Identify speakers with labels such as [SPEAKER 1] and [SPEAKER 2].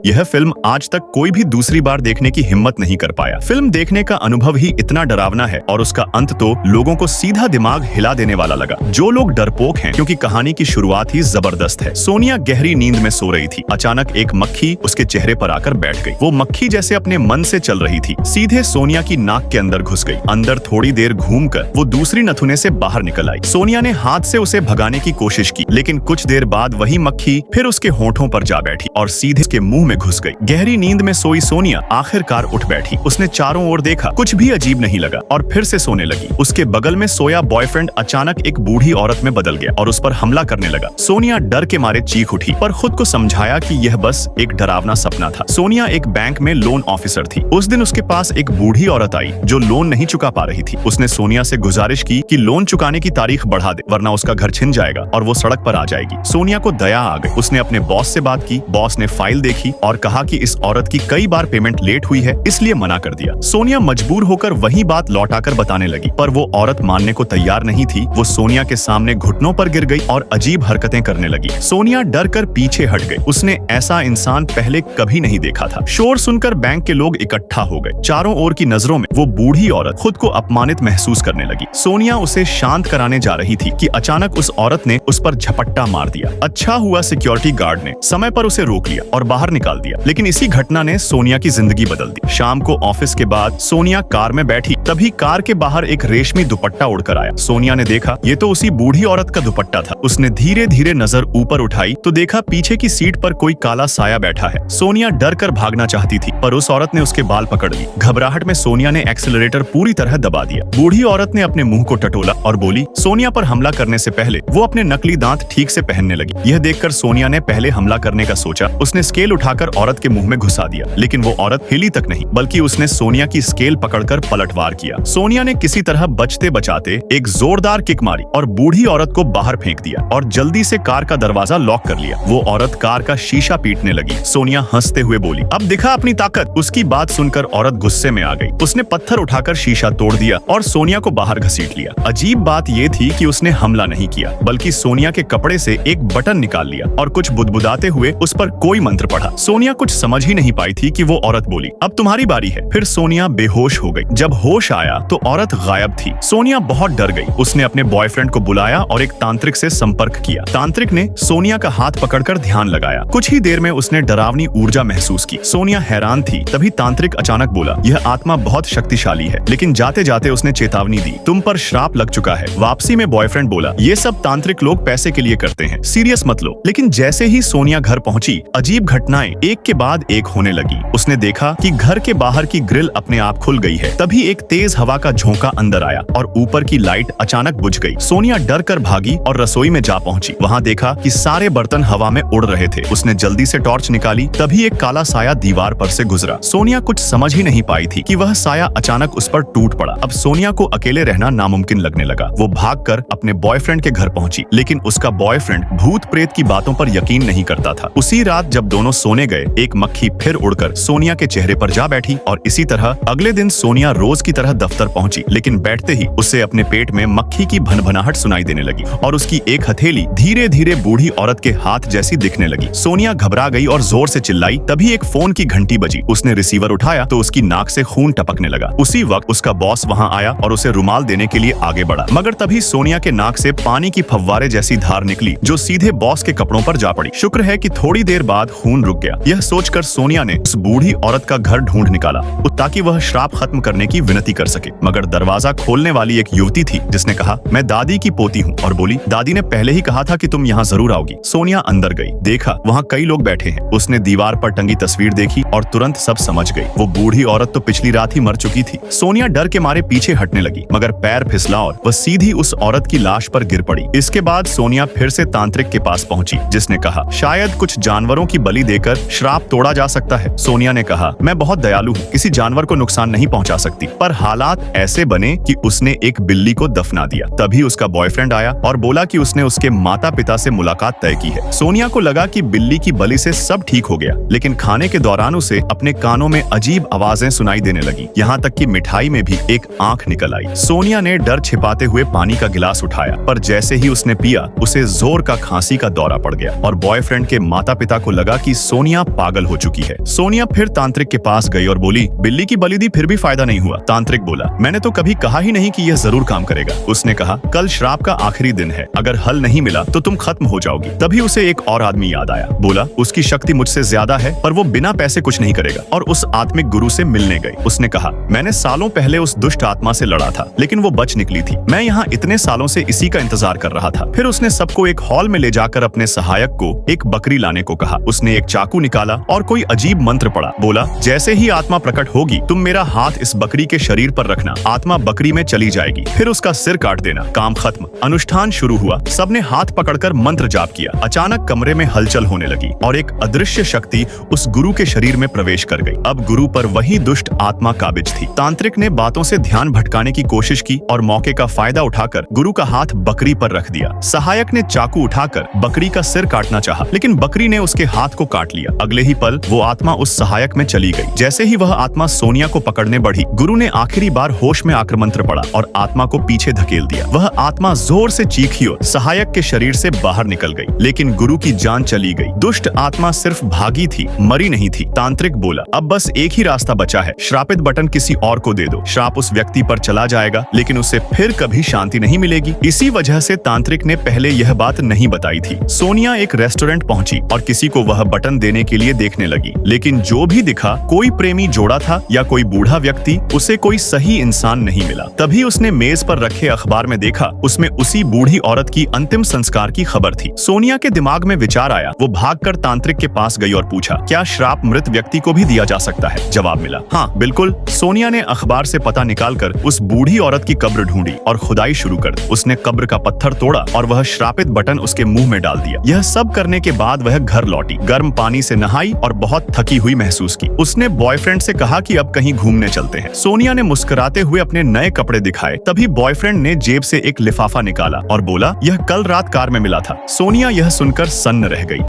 [SPEAKER 1] यह फिल्म आज तक कोई भी दूसरी बार देखने की हिम्मत नहीं कर पाया। फिल्म देखने का अनुभव ही इतना डरावना है और उसका अंत तो लोगों को सीधा दिमाग हिला देने वाला लगा। जो लोग डरपोक हैं, क्योंकि कहानी की शुरुआत ही जबरदस्त है। सोनिया गहरी नींद में सो रही थी। अचानक एक मक्खी उसके चेहरे पर आकर बैठ गई। वो मक्खी जैसे अपने मन से चल रही थी, सीधे सोनिया की नाक के अंदर घुस गई। अंदर थोड़ी देर घूमकर वो दूसरी नथुने से बाहर निकल आई। सोनिया ने हाथ से उसे भगाने की कोशिश की, लेकिन कुछ देर बाद वही मक्खी फिर उसके होंठों पर जा बैठी और सीधे उसके मुंह में घुस गई। गहरी नींद में सोई सोनिया आखिरकार उठ बैठी। उसने चारों ओर देखा, कुछ भी अजीब नहीं लगा और फिर से सोने लगी। उसके बगल में सोया बॉयफ्रेंड अचानक एक बूढ़ी औरत में बदल गया और उस पर हमला करने लगा। सोनिया डर के मारे चीख उठी, पर खुद को समझाया कि यह बस एक डरावना सपना था। सोनिया एक बैंक में लोन ऑफिसर थी। उस दिन उसके पास एक बूढ़ी औरत आई जो लोन नहीं चुका पा रही थी। उसने सोनिया से गुजारिश की कि लोन चुकाने की तारीख बढ़ा दे, वरना उसका घर छिन जाएगा और वो सड़क पर आ जाएगी। सोनिया को दया आ गई। उसने अपने बॉस से बात की। बॉस ने फाइल देखी और कहा कि इस औरत की कई बार पेमेंट लेट हुई है, इसलिए मना कर दिया। सोनिया मजबूर होकर वही बात लौटाकर बताने लगी, पर वो औरत मानने को तैयार नहीं थी। वो सोनिया के सामने घुटनों पर गिर गई और अजीब हरकतें करने लगी। सोनिया डर कर पीछे हट गई। उसने ऐसा इंसान पहले कभी नहीं देखा था। शोर सुनकर बैंक के लोग इकट्ठा हो गए। चारों ओर की नजरों में वो बूढ़ी औरत खुद को अपमानित महसूस करने लगी। सोनिया उसे शांत कराने जा रही थी कि अचानक उस औरत ने उस पर झपट्टा मार दिया। अच्छा हुआ सिक्योरिटी गार्ड ने समय पर उसे रोक लिया और बाहर निकाल दिया, लेकिन इसी घटना ने सोनिया की जिंदगी बदल दी। शाम को ऑफिस के बाद सोनिया कार में बैठी, तभी कार के बाहर एक रेशमी दुपट्टा उड़कर आया। सोनिया ने देखा ये तो उसी बूढ़ी औरत का दुपट्टा था। उसने धीरे धीरे नजर ऊपर उठाई तो देखा पीछे की सीट पर कोई काला साया बैठा है। सोनिया डर कर भागना चाहती थी, पर उस औरत ने उसके बाल पकड़ ली। घबराहट में सोनिया ने एक्सीलरेटर पूरी तरह दबा दिया। बूढ़ी औरत ने अपने मुंह को टटोला और बोली। सोनिया पर हमला करने से पहले वो अपने नकली दांत ठीक से पहनने लगी। यह देखकर सोनिया ने पहले हमला करने का सोचा। उसने स्केल उठाकर औरत के मुंह में घुसा दिया, लेकिन वो औरत हिली तक नहीं, बल्कि उसने सोनिया की स्केल पकड़कर पलटवार किया। सोनिया ने किसी तरह बचते बचाते एक जोरदार किक मारी और बूढ़ी औरत को बाहर फेंक दिया और जल्दी से कार का दरवाजा लॉक कर लिया। वो औरत कार का शीशा पीटने लगी। सोनिया हंसते हुए बोली, अब दिखा अपनी ताकत। उसकी बात सुनकर औरत गुस्से में आ गई। उसने पत्थर उठाकर शीशा तोड़ दिया और सोनिया को बाहर घसीट लिया। अजीब बात ये थी कि उसने हमला नहीं किया, बल्कि सोनिया के कपड़े से एक बटन निकाल लिया और कुछ बुदबुदाते हुए उस पर कोई मंत्र पढ़ा। सोनिया कुछ समझ ही नहीं पाई थी कि वो औरत बोली, अब तुम्हारी बारी है। फिर सोनिया बेहोश हो गई। जब होश आया तो औरत गायब थी। सोनिया बहुत डर गई। उसने अपने बॉयफ्रेंड को बुलाया और एक तांत्रिक से संपर्क किया। तांत्रिक ने सोनिया का हाथ पकड़कर ध्यान लगाया। कुछ ही देर में उसने डरावनी ऊर्जा महसूस की। सोनिया हैरान थी। तभी तांत्रिक अचानक बोला, यह आत्मा बहुत शक्तिशाली है, लेकिन जाते जाते उसने चेतावनी दी, तुम पर श्राप लग चुका है। वापसी में बॉयफ्रेंड बोला, ये सब तांत्रिक लोग पैसे के लिए करते हैं, सीरियस मत लो। लेकिन जैसे ही सोनिया घर पहुंची, अजीब घटनाएं एक के बाद एक होने लगी। उसने देखा कि घर के बाहर की ग्रिल अपने आप खुल गई है। तभी एक तेज हवा का झोंका अंदर आया और ऊपर की लाइट अचानक बुझ गई। सोनिया डर कर भागी और रसोई में जा पहुंची। वहां देखा कि सारे बर्तन हवा में उड़ रहे थे। उसने जल्दी से टॉर्च निकाली, तभी एक काला साया दीवार पर से गुजरा। सोनिया कुछ समझ ही नहीं पाई थी कि वह साया अचानक उस पर टूट पड़ा। अब सोनिया को अकेले रहना नामुमकिन लगने लगा। वो भागकर अपने बॉयफ्रेंड के घर पहुंची, लेकिन उसका बॉयफ्रेंड भूत प्रेत की बातों पर यकीन नहीं करता था। उसी रात जब दोनों सोने गए, एक मक्खी फिर उड़कर सोनिया के चेहरे पर जा बैठी और इसी तरह अगले दिन सोनिया रोज की तरह दफ्तर पहुंची, लेकिन बैठते ही उसे अपने पेट में मक्खी की भनभनाहट सुनाई देने लगी और उसकी एक हथेली धीरे धीरे बूढ़ी औरत के हाथ जैसी दिखने लगी। सोनिया घबरा गई और जोर से चिल्लाई। तभी एक फोन की घंटी बजी। उसने रिसीवर उठाया तो उसकी नाक से खून टपकने लगा। उसी वक्त उसका बॉस वहां आया और उसे रुमाल देने के लिए आगे बढ़ा, मगर तभी सोनिया के नाक से पानी की फव्वारे जैसी धार निकली जो सीधे बॉस के कपड़ों पर जा पड़ी। शुक्र है कि थोड़ी देर बाद खून रुक गया। यह सोचकर सोनिया ने उस बूढ़ी औरत का घर ढूंढ निकाला ताकि वह श्राप खत्म करने की विनती कर सके, मगर दरवाजा खोलने वाली एक युवती थी जिसने कहा, मैं दादी की पोती हूँ, और बोली, दादी ने पहले ही कहा था कि तुम यहाँ जरूर आओगी। सोनिया अंदर गई, देखा वहाँ कई लोग बैठे हैं। उसने दीवार पर टंगी तस्वीर देखी और तुरंत सब समझ गई। वो बूढ़ी औरत तो पिछली रात ही मर चुकी थी। सोनिया डर के मारे पीछे हटने लगी, मगर पैर फिसला और वह सीधी उस औरत की लाश पर गिर पड़ी। इसके बाद सोनिया फिर से तांत्रिक के पास पहुंची, जिसने कहा, शायद कुछ जानवरों की बलि देकर श्राप तोड़ा जा सकता है। सोनिया ने कहा, मैं बहुत दयालु हूँ, किसी जानवर को नुकसान नहीं पहुंचा सकती, पर हालात ऐसे बने कि उसने एक बिल्ली को दफना दिया। तभी उसका बॉयफ्रेंड आया और बोला कि उसने उसके माता पिता से मुलाकात तय की है। सोनिया को लगा कि बिल्ली की बलि से सब ठीक हो गया, लेकिन खाने के दौरान उसे अपने कानों में अजीब आवाजें सुनाई देने लगी। यहाँ तक कि मिठाई में भी एक आंख निकल आई। सोनिया ने डर छिपाते हुए पानी का गिलास उठाया, पर जैसे ही उसने पिया, उसे जोर का खांसी का दौरा पड़ गया और बॉयफ्रेंड के माता पिता को लगा कि सोनिया सोनिया पागल हो चुकी है। सोनिया फिर तांत्रिक के पास गई और बोली, बिल्ली की बलि दी फिर भी फायदा नहीं हुआ। तांत्रिक बोला, मैंने तो कभी कहा ही नहीं कि यह जरूर काम करेगा। उसने कहा, कल श्राप का आखिरी दिन है, अगर हल नहीं मिला तो तुम खत्म हो जाओगी। तभी उसे एक और आदमी याद आया। बोला, उसकी शक्ति मुझसे ज्यादा है पर वो बिना पैसे कुछ नहीं करेगा, और उस आत्मिक गुरु से मिलने गई। उसने कहा, मैंने सालों पहले उस दुष्ट आत्मा से लड़ा था लेकिन वो बच निकली थी। मैं यहाँ इतने सालों से इसी का इंतजार कर रहा था। फिर उसने सबको एक हॉल में ले जाकर अपने सहायक को एक बकरी लाने को कहा। उसने एक चाकू निकाला और कोई अजीब मंत्र पढ़ा। बोला, जैसे ही आत्मा प्रकट होगी तुम मेरा हाथ इस बकरी के शरीर पर रखना, आत्मा बकरी में चली जाएगी, फिर उसका सिर काट देना, काम खत्म। अनुष्ठान शुरू हुआ। सबने हाथ पकड़कर मंत्र जाप किया। अचानक कमरे में हलचल होने लगी और एक अदृश्य शक्ति उस गुरु के शरीर में प्रवेश कर गई। अब गुरु पर वही दुष्ट आत्मा काबिज थी। तांत्रिक ने बातों से ध्यान भटकाने की कोशिश की और मौके का फायदा उठाकर गुरु का हाथ बकरी पर रख दिया। सहायक ने चाकू उठाकर बकरी का सिर काटना चाहा लेकिन बकरी ने उसके हाथ को काट लिया। अगले ही पल वो आत्मा उस सहायक में चली गई। जैसे ही वह आत्मा सोनिया को पकड़ने बढ़ी, गुरु ने आखिरी बार होश में आकर मंत्र पढ़ा और आत्मा को पीछे धकेल दिया। वह आत्मा जोर से चीखी और सहायक के शरीर से बाहर निकल गई, लेकिन गुरु की जान चली गई। दुष्ट आत्मा सिर्फ भागी थी, मरी नहीं थी। तांत्रिक बोला, अब बस एक ही रास्ता बचा है, श्रापित बटन किसी और को दे दो। श्राप उस व्यक्ति पर चला जाएगा लेकिन उसे फिर कभी शांति नहीं मिलेगी। इसी वजह से तांत्रिक ने पहले यह बात नहीं बताई थी। सोनिया एक रेस्टोरेंट पहुंची और किसी को वह बटन देने के लिए देखने लगी, लेकिन जो भी दिखा कोई प्रेमी जोड़ा था या कोई बूढ़ा व्यक्ति, उसे कोई सही इंसान नहीं मिला। तभी उसने मेज पर रखे अखबार में देखा, उसमें उसी बूढ़ी औरत की अंतिम संस्कार की खबर थी। सोनिया के दिमाग में विचार आया। वो भागकर तांत्रिक के पास गई और पूछा, क्या श्राप मृत व्यक्ति को भी दिया जा सकता है? जवाब मिला, हाँ बिल्कुल। सोनिया ने अखबार से पता निकालकर उस बूढ़ी औरत की कब्र ढूंढी और खुदाई शुरू कर दी। उसने कब्र का पत्थर तोड़ा और वह श्रापित बटन उसके मुंह में डाल दिया। यह सब करने के बाद वह घर लौटी, गर्म पानी से नहाई और बहुत थकी हुई महसूस की। उसने बॉयफ्रेंड से कहा कि अब कहीं घूमने चलते हैं। सोनिया ने मुस्कुराते हुए अपने नए कपड़े दिखाए। तभी बॉयफ्रेंड ने जेब से एक लिफाफा निकाला और बोला, यह कल रात कार में मिला था। सोनिया यह सुनकर सन्न रह गई।